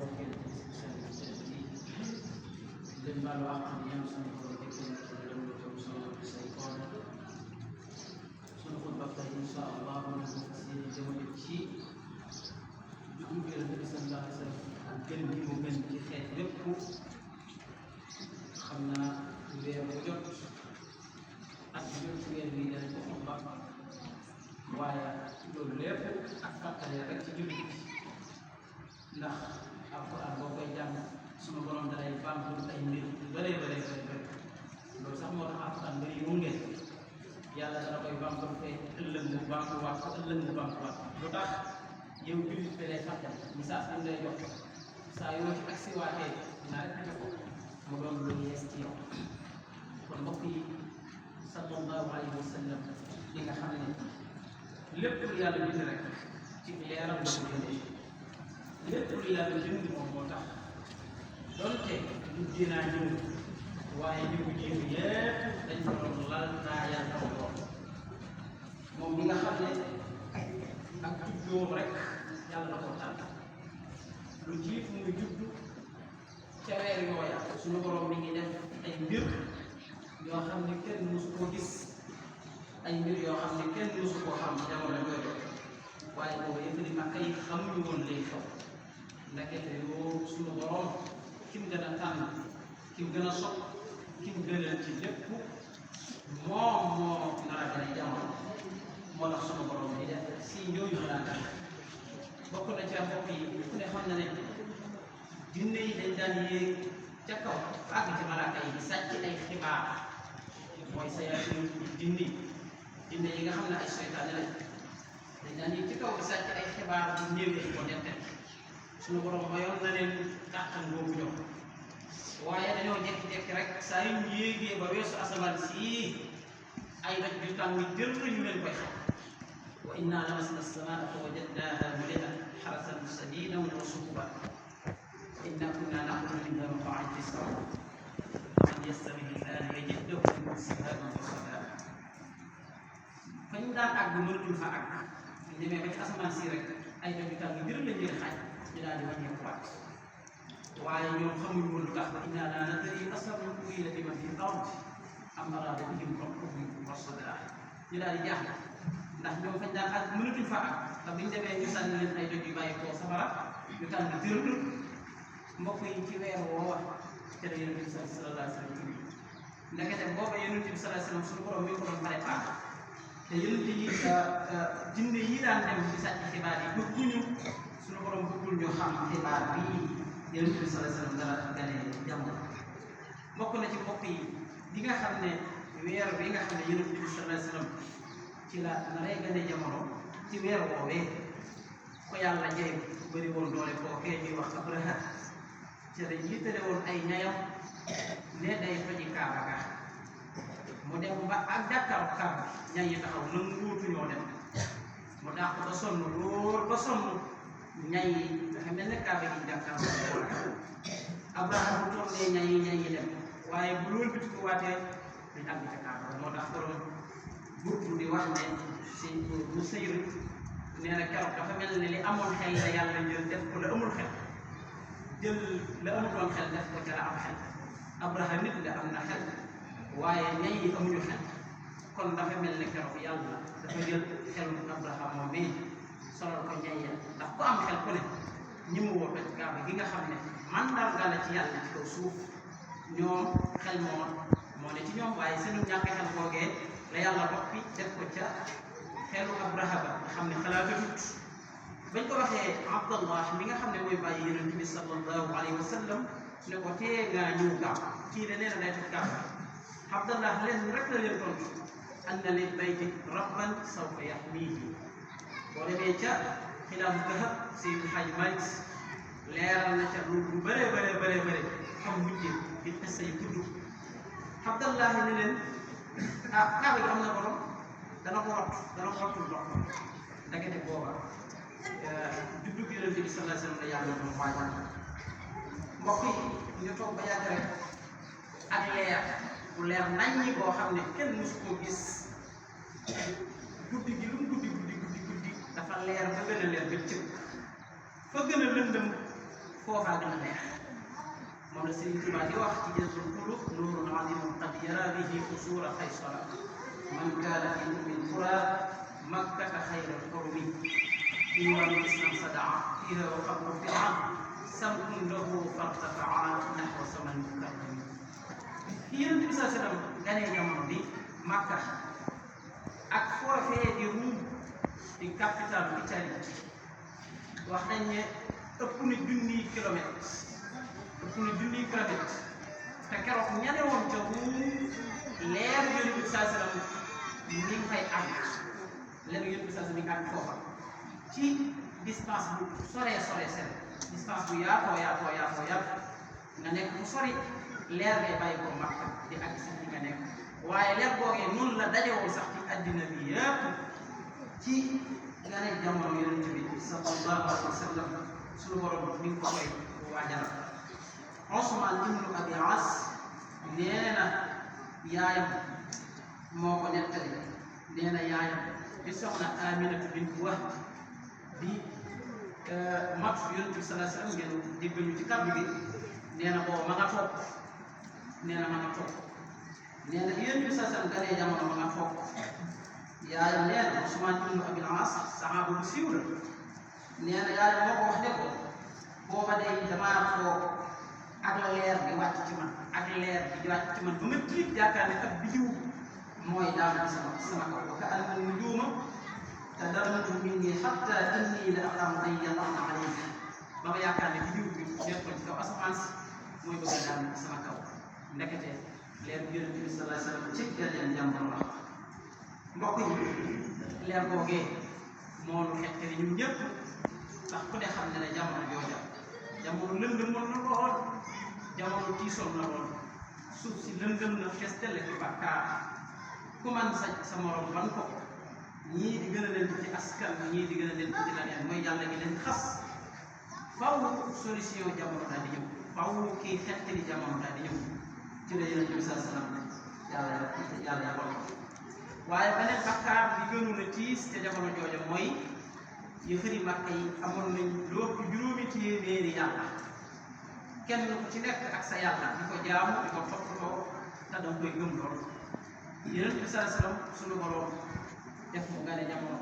ndokkeel ci bis bu sell bi sell bi leen baalu àq di ñaan suñu borom jëkkee na ko dem lu jëm sunu say koon sunu xutba tey insha allah ñu fas yéene jëmale ci juddu Yonent bi sallallahu alayhi wa sallam ak gën gi mu gën ci xeet yépp xam naa weer bu jot ak bu jot ci weer bi dañ ko xutba waaye loolu lépp ak fàttali rek ci jullit ndax alquran boo koy jàng sunu borom dalay bamtul ay mbir yu bëree bëri loolu sax moo tax alquran bëri mu ngeen yàlla dana koy bamtul fee ëllëg mu bamtuwaat ko ëllëg mu bamtuwaat lu tax yow jullit bi lay fàttali message am lay jox saa yoo ci agsi waatee naa rek ne ko mu doon lu yees ci yow kon mbokk yi sallallahu alayhi wa sallam li nga xam ne lépp lu yàlla bind rek ci leeram la ko jëlee lépp lu yàlla bind moom moo tax donte du dinaa ñëw waaye ñu ko jiw yépp dañ ko doon lal naa yàlla ko moom mi nga xam ne ak juddoom rek yàlla na ko tànn lu jiitu muy judd ca weer yooya suñu borom mi ngi def ay mbir yoo xam ne kenn mësu koo gis ay mbir yoo xam ne kenn mësu koo xam jamono yooyu waaye boobu yëpp di Makka yi xamuñu woon lay xew ndekete yoo suñu borom ki mu gën a tànn ki mu gën a sopp ki mu gënal ci lépp moom moo nar a gën a jamono moo tax suñu borom di def si ñooñu mën a dal bokk na ci mbokk yi ku ne xam na ne jinne yi dañ daan yéeg ca kaw àgg ci malaaka yi di sàcc ay xibaar mooy sayaatin jinne yi nga xam ne ay seytaane lañ dañ daan yéeg ci kaw di sàcc ay xibaar bu néew yi ko nettal suñu borom mayoon na leen kàttan boobu ñoom waaye dañoo jékki-jékki rek saa yu ñu yéegee ba weesu asamaan si ay doj yu tàng jër ñu leen koy xam wa inna lamasna as-samaa fa wajadnaaha muli'at harasan shadiidan wa shuhuban wa inna kunna na'budu minha maq'ida lis-sam'i man yastami' al-aana yajid lahu shihaban rasadan fa ñu daan àgg mënatuñ fa àgg ñu demee ba ci asamaan si rek ay doj yu tàng jër lañ leen xaaj ñu daal di wàññeekuwaat waaye ñoom xamuñu woon lu tax ba innaa laa nadrii asharrun urida biman fil ardi am araada bihim rabbuhum rashada ñu daal di jaaxle ndax ñoom fañ daan àgg mënatuñ fa àgg te biñ demee ñu sànni leen ay doj yu bàyyi koo safara ñu tàng jër mbokk yi ci weer woowa ca la Yonent bi sallallahu alayhi wa sallam ndekete booba Yonent bi sallallahu alayhi wa sallam suñu borom mi ngi ko doon préparé te yonent yi jinne yi daan dem di sàcc xibaar yi bëgguñu suñu borom bëggul ñu xam xibaar bii Yonent bi sallallahu alayhi wa sallam dara gane jamono bokk na ci mbokk yi li nga xam ne weer bi nga xam ne Yonent bi sallallahu alayhi wa sallam ci la naree gane jamono ci weer woowee ko yàlla jey bëri woon doole kookee ñuy wax Abraha ci la yittale woon ay ñayam ne day faji Kaaba ga mu dem ba ak jàkkaarloo Kaaba ñay yi taxaw nan nguutuñoo dem mu dàq ba sonn lool ba sonn ñay yi dafa mel ne Kaaba gi jàkkaarloo Abraha bu tollee ñay yi dem waaye bu loolu bi ko waatee dañ àgg ca Kaaba moo tax borom burtu di wax ne si mu sëyri nee na keroog dafa mel ne li amoon xel la yàlla jël def ko la amul xel jël la amutoon xel def ko ca la am xel Abraha nit la am na xel waaye ñay yi amuñu xel kon dafa mel ne keroog yàlla dafa jël xelu Abraha moom bii solal ko ñay ya ndax ku am xel ku ne ñi mu woo toj Kaaba gi nga xam ne mandarga la ci yàlla ci kaw suuf ñoom xel moo ne ci ñoom waaye seenu ñàkk xel googee la yàlla boppi def ko ca xelu Abraha ba nga xam ne xalaatatut bañ ko waxee Abdallah mi nga xam ne mooy bàyyi Yonent bi sallallahu alayhi wa sallam ne ko tee ngaa ñëw gaaw kii de nee na day toj Kaaba Abdallah leen rek la leen tontu anna lil bayti rabban sawfa yahmiihi boo demee ca Xilaasu Dahab Seydi Hadji Malick leeral na ca lu bëree xam mujjee bi xissa yu tudd Abdallah ne leen Kaaba gi am na borom dana ko wattul ndox ndekete booba juddu bi Yonent bi sallallahu alayhi wa sallam la yàlla doon waajal mbokk yi ñu toog ba yàgg rek ak bu leer naññi boo xam ne kenn mësu koo gis guddi gi lu mu guddi dafa leer ba gën a leer bëccëg fa gën a lëndëm foofaa gën a neex moom la Sëriñ Tuubaa di wax ci Jazbul Quluub nuurun aziimun qad yaraa bihi qusuura Qaysara man kaana fi ummil quraa makkata xayral qurumi diiwaanul islaam sadaa fiihaa wa qabru fir'awn sam'un lahu fartafaa nahwa saman mukarrami fi Yonent bi saa sallam ganee jamono bi Makka ak foofee di Ruum di capitale Italie wax nañ ne ëpp na junniy kilomètre te keroog ñane woon ca Ruum leer Yonent bi saa sallam mi ngi fay àgg leer Yonent bi saa sallam mi ngi àgg foofa ci distance bu soree seen distance bu yaatoo nga nekk bu sori leer ngay bàyyi ko Makka di àgg si fi nga nekk waaye leer boogee noonu la dajewul sax ci àddina bi yëpp ci nga ne jamono Yonent bi sallallahu alayhi wa sallam suñu borom mi ngi ko koy waajal Usmaan ibnu Abi As nee na yaayam moo ko nettali nee na yaayam di soxna Aminatu bint Wahb di mat Yonent bi sallallahu alayhi wa sallam ngeen dégg ñu ci kàddu gi nee na boobu ma nga toog nee na Yonent bi sallallahu alayhi wa sallam ganee jamono ma nga toog yaayam nee na Usmaan ibnu Abi As saxaaba bu siiw la nee na yaayam moo ko wax ne ko booba day damaa toog ak leer bi wàcc ci man ba ma tiit yaakaar ne ak bidiw mooy daanu sama kaw wa ka anna nujuuma tadarraju minni hatta inni la a'lamu an yaqa'na alayhi ba ma yaakaar ne bidiw bi nekkoon ci kaw asamaan si mooy bëgg a daanu sama kaw ndekete leer bi Yonent bi sallallahu alayhi wa sallam ci gàlleen jamono la mbokk yi leer googee moo nu xettali ñun ñëpp ndax ku ne xam ne ne jamono jooja jamono lëndëm na lool jamono tiisoon na lool suuf si lëndëm na fees telle ci bàkkaar ku man sa morom ban ko ñii di gën a leen ci askan ñii di gën a leen ci leneen mooy yàlla gi leen xas faw solution jamono daal di ñëw faw kii xettali jamono daal di ñëw ci la Yonent bi sallallahu alayhi wa sallam yàlla yabal ko waaye beneen bàkkaar bi gënoon a tiis te jamono jooja mooy yëfari Makka yi amoon nañ lu ëpp juróomi téeméeri yàlla kenn ku ci nekk ak sa yàlla di ko jaamu di ko toppatoo te danga koy gëm lool Yonent bi sallallahu alayhi wa sallam suñu borom def mu gane jamono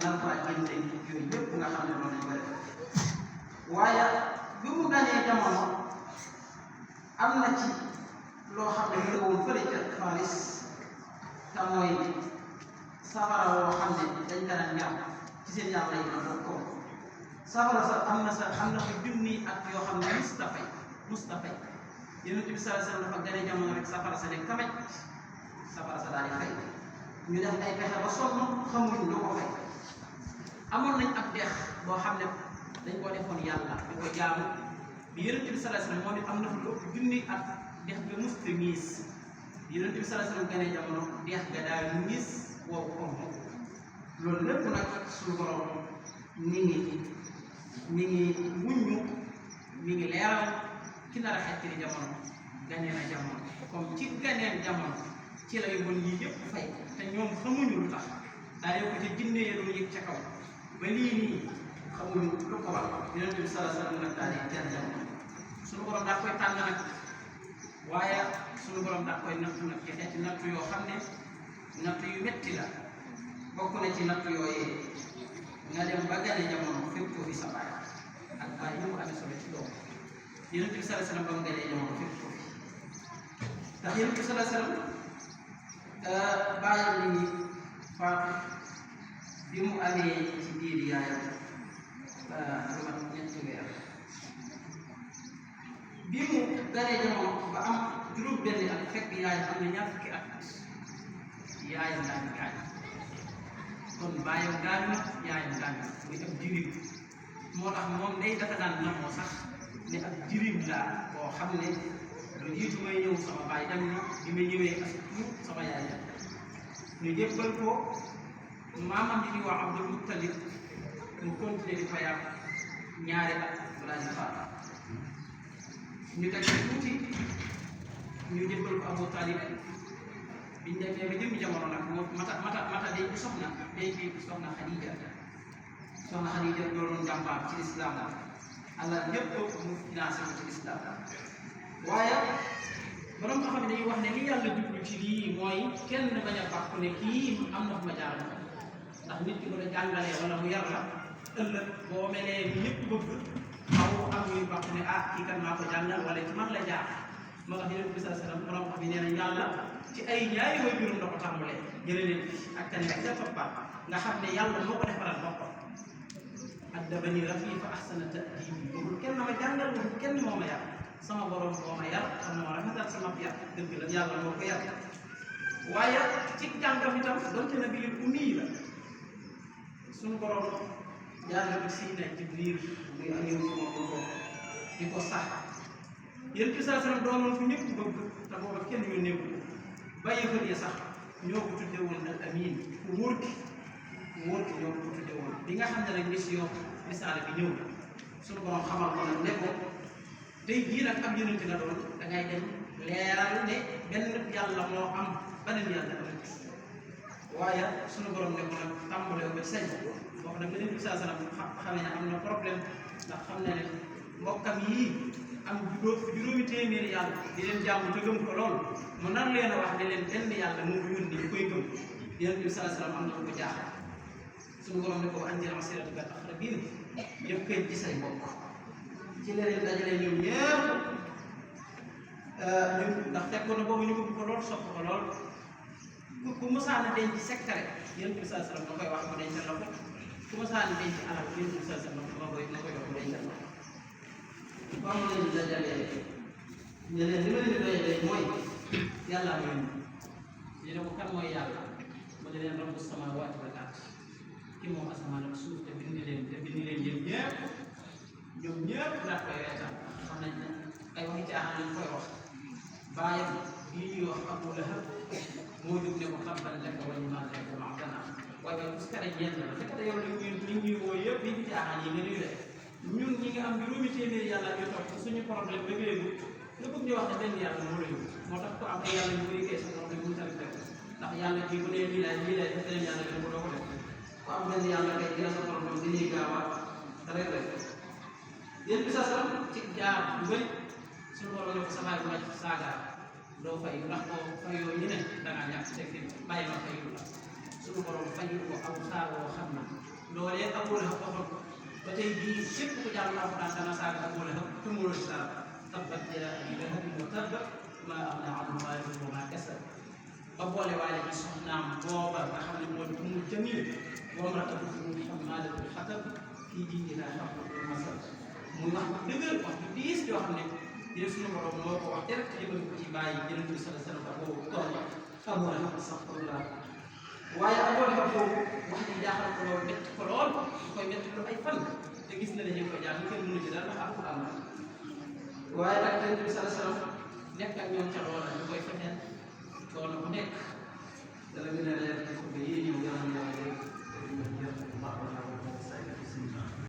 nar faa génne yooyu yëpp nga xam ne noonu lañ ko def waaye bi mu ganee jamono am na ci loo xam ne ñëwoon fële ca Faris te mooy safara woo xam ne dañ ko daan ñaaw ci seen yàlla yi la bokkoon safara sa am na ko junni ak yoo xam ne mustafay Yonent bi sallallahu alayhi wa sallam dafa gane jamono rek safara sa ne kamaj safara sa daal di fay ñu def ay pexe ba sonn xamuñ lu ko fay amoon nañ ab dex boo xam ne dañ koo defoon yàlla di ko jaamu bi Yonent bi sallallahu alayhi wa sallam moo ne am na fa lu ëpp junni ak dex ga musta miis Yonent bi sallallahu alayhi wa sallam gane jamono dex ga daal miis wow xonq loolu lépp nag suñu borom mi ngi wuññu mi ngi leeral ki nar a xettali jamono ganee na jamono comme ci ganeen jamono ci la yu bon yii yëpp fay te ñoom xamuñu lu tax daa yokk ci jinne ya doon yëg ca kaw ba lii nii xamuñu lu ko war Yonent bi sallallahu alayhi wa sallam nag daal di jar jamono suñu borom daa koy tànn nag waaye suñu borom daa koy nattu nag ci xeeti nattu yoo xam ne nattu yu metti la bokk na ci nattu yooyee nga dem ba gane jamono fépp ko fi sa baay ak baay ñu mu amee solo ci doom Yonent bi sallallahu alayhi wa sallam ba mu ganee jamono fépp ko fi ndax Yonent bi sallallahu alayhi wa sallam baayam li ngi faatu bi mu amee ci biir yaayam lu mat ñetti weer bi mu ganee jamono ba am juróom benn at fekk yaayam am na ñaar fukki at yaayam daal di gaañ kon baayam gaañu na yaayam gaañu na muy ab jirim moo tax moom day dafa daan namoo sax ne ab jirim laa boo xam ne lu jiitu may ñëw sama baay dem na bi may ñëwee as tuut sama yaay dem ñu jébbal ko maamam di wax Abdul Muttalib mu continuer di fa yàq ñaari at balaa di faatu ñu teg tuuti ñu jébbal ko Abu Talib biñ demee ba jëmmi jamono nag moo mata day soxna day kii soxna Xadija doon jàmbaar ci lislaam alal yëpp mu financé ko ci islam waaye borom xam ne dañuy wax ne li yàlla jublu ci lii mooy kenn bañ a bàq ne kii am na fu ma jaar ndax nit ki bu la jàngalee wala mu yar la ëllëg boo melee ni ñëpp bëgg xaw am ñuy bàq ne ah kii kan maa ko jàngal wala ci man la jaar moo tax yonent bi sallallahu alayhi wasallam borom xam ne nee na yàlla ci ay ñaari way juróom la ko tàmbalee jëlee leen ak kan ak ca toppaat nga xam ne yàlla moo ko defaral boppam addabani rabbi fa ahsana ta'dibi boobu kenn ma jàngal boobu kenn moo ma yar sama borom moo ma yar xam moo rafetal sama yar dëgg la yàlla moo ko yar waaye ci jàngam itam donte na bi leen ummi la suñu borom yàlla bi si ne ci biir muy añëw ci moom ko di ko sax yéen ci saa sallam doonoon fu ñëpp bëgg te booba kenn yónnee ko bàyyi fa yi sax ñoo ko tudde woon al amin ku wóor ki ñoo ko tudde woon bi nga xam ne nag mission misaale bi ñëw suñu borom xamal ko nag ne ko tey jii nag ab yonent nga doon da ngay dem leeral ne benn yàlla moo am beneen yàlla amut waaye suñu borom ne ko nag tàmbalee ko sañ boobu nag beneen bi saa salaam xamee ne am na problème ndax xam ne ne mbokkam yii am juróomi téeméeri yàlla di leen jàmm te gëm ko lool mu nar leen a wax ne leen benn yàlla moo ko yónni ñu koy gëm yonent bi saa salaam am na ko jaaxal suñu borom ne ko anzir ashiratakal aqrabiin yëpp koy ci say mbokk ci leneen dajale ñoom ñëpp ndax fekkoon na boobu ñu bëgg ko lool sopp ko lool ku mësaana denc secret yonent bi saa salaam da koy wax mu dencal la ko ku mësaana denc alal yonent bi saa salaam na koy wax mu dencal la ko comme leen dajalee ne leen li ma leen doyalee mooy yàlla am yónni ñu ne ko kan mooy yàlla mu ne leen rabbu samaawaati wal ard ki moom asamaan ak suuf te bind leen yéen ñëpp ñoom ñëpp daa koy weetal xam nañ ne ay waxi caaxaan lañ koy wax baayam bii ñuy wax Abu Lahab moo jóg ne ko tabban laka wa liman ittaba'aka waaye bu si kare ñeent la fekk yow li ñuy woo yëpp li fi caaxaan yi nga nuyu def ñun ñi nga am juróomi téeméeri yàlla ñu topp suñu problème ba léegi nga bëgg ñu wax ne benn yàlla moo la yóbbu moo tax ko am ay yàlla ñu bëri kay sa problème mu tamit rek ndax yàlla ji bu nee lii laay def beneen yàlla dina ko doo ko def ku am benn yàlla kay dina sa problème dañuy gaaw a rek yéen bi sa ci jaar bu bëri suñu borom ne ko sa baay bu wàcc saaga doo fay ndax boo fayoo ñu ne dangaa ñàkk teg fi bàyyi ma fayu la suñu borom fayu ko aw saaga woo xam na loolee amul la waxoon ba tey jii képp ku jàll alxuraan dana saaga Abu Lahab te mu loolu saaga tabbat yadaa abii lahabin wa tabb maa aghnaa anhu maaluhu wa maa kasab ba boole waale ci soxnaam booba nga xam ne moo di Ummu Jamiil wa imra'atuhu hammaalatal hatab fii jiidihaa hablum min masad muy wax dëgër wax bu diis yoo xam ne yéen suñu borom moo ko wax direct jëmale ko ci bàyyi Yonent bi sallallahu alayhi wa sallam boobu toll Abu Lahab astaghfirullah waaye Abu Lahab boobu wax ji jaaxal ko lool métti ko lool ñu koy métti lu ay fan te gis na ne ñu ngi koy jàng kenn mënu ci dara ndax alquran la waaye nag Yonent bi sallallahu alayhi wa sallam nekk ak ñoom ca loola ñu koy fexeel